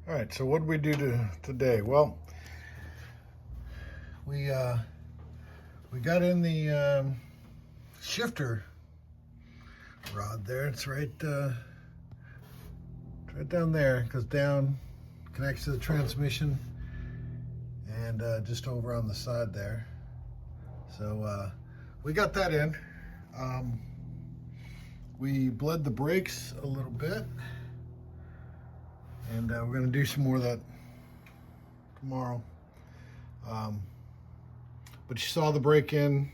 All right, so what did we do today? Well, we got in the shifter rod there. It's right down there. It goes down, connects to the transmission, and just over on the side there. So we got that in. We bled the brakes a little bit, and we're going to do some more of that tomorrow. But you saw the brake in,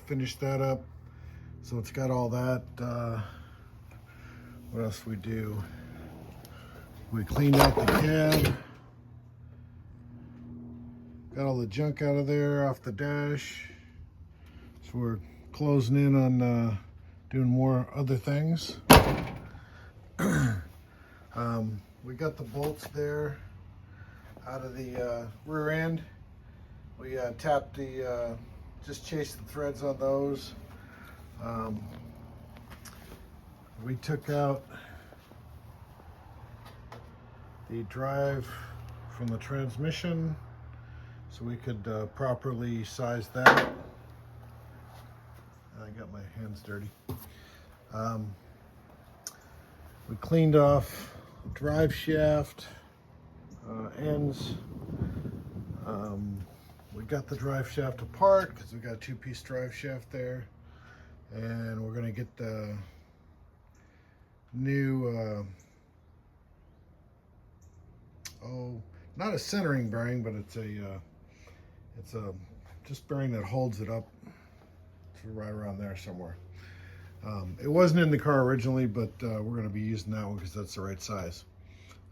finished that up, so it's got all that. What else we do? We cleaned out the cab, got all the junk out of there off the dash. So we're closing in on doing more other things. We got the bolts there out of the rear end. We tapped the, just chased the threads on those. We took out the drive from the transmission so we could properly size that. I got my hands dirty. We cleaned off the drive shaft ends. We got the drive shaft apart because we got a two-piece drive shaft there, and we're going to get the new not a centering bearing, but it's a just bearing that holds it up. It's right around there somewhere. It wasn't in the car originally, but we're going to be using that one because that's the right size.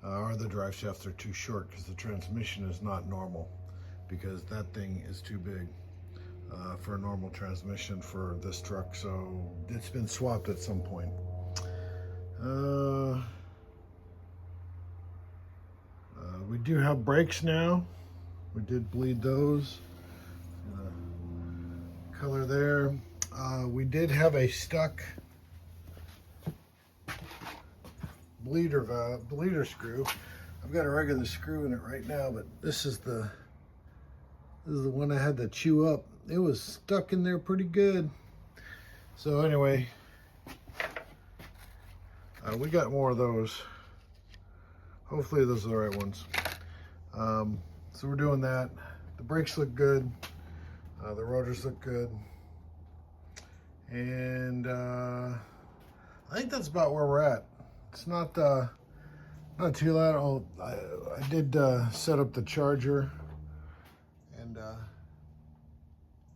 Our other drive shafts are too short because the transmission is not normal, because that thing is too big for a normal transmission for this truck, so it's been swapped at some point. We do have brakes now. We did bleed those. Color there. We did have a stuck bleeder screw. I've got a regular screw in it right now, but this is the one I had to chew up. It was stuck in there pretty good. So anyway, we got more of those. Hopefully those are the right ones. So we're doing that. The brakes look good. The rotors look good. And I think that's about where we're at. It's not too loud. I did set up the charger, and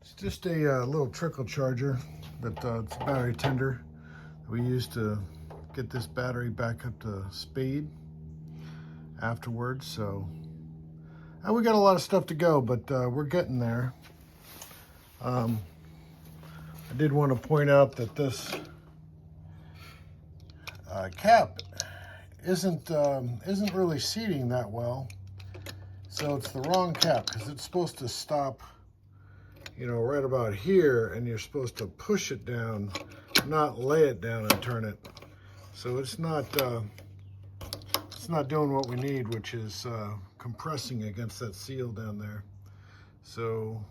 it's just a little trickle charger that it's battery tender that we use to get this battery back up to speed afterwards. So we got a lot of stuff to go, but we're getting there. I did want to point out that this cap isn't really seating that well, so it's the wrong cap, because it's supposed to stop, you know, right about here, and you're supposed to push it down, not lay it down and turn it. So it's not doing what we need, which is compressing against that seal down there. So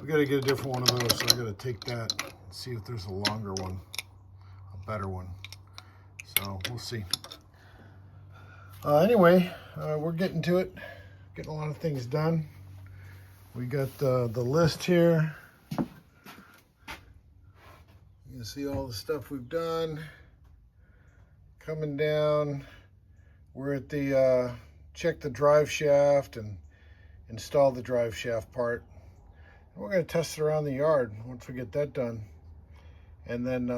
we got to get a different one of those. So I got to take that and see if there's a longer one, a better one. So we'll see. Anyway, we're getting to it, getting a lot of things done. We got the list here. You can see all the stuff we've done. Coming down, we're at the check the drive shaft and install the drive shaft part. And we're going to test it around the yard once we get that done. And then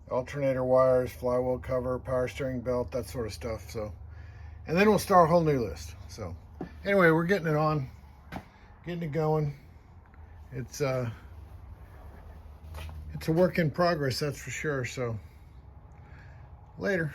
alternator wires, flywheel cover, power steering belt, that sort of stuff. So, and then we'll start a whole new list. So anyway, we're getting it on, getting it going. It's a work in progress, that's for sure. So later.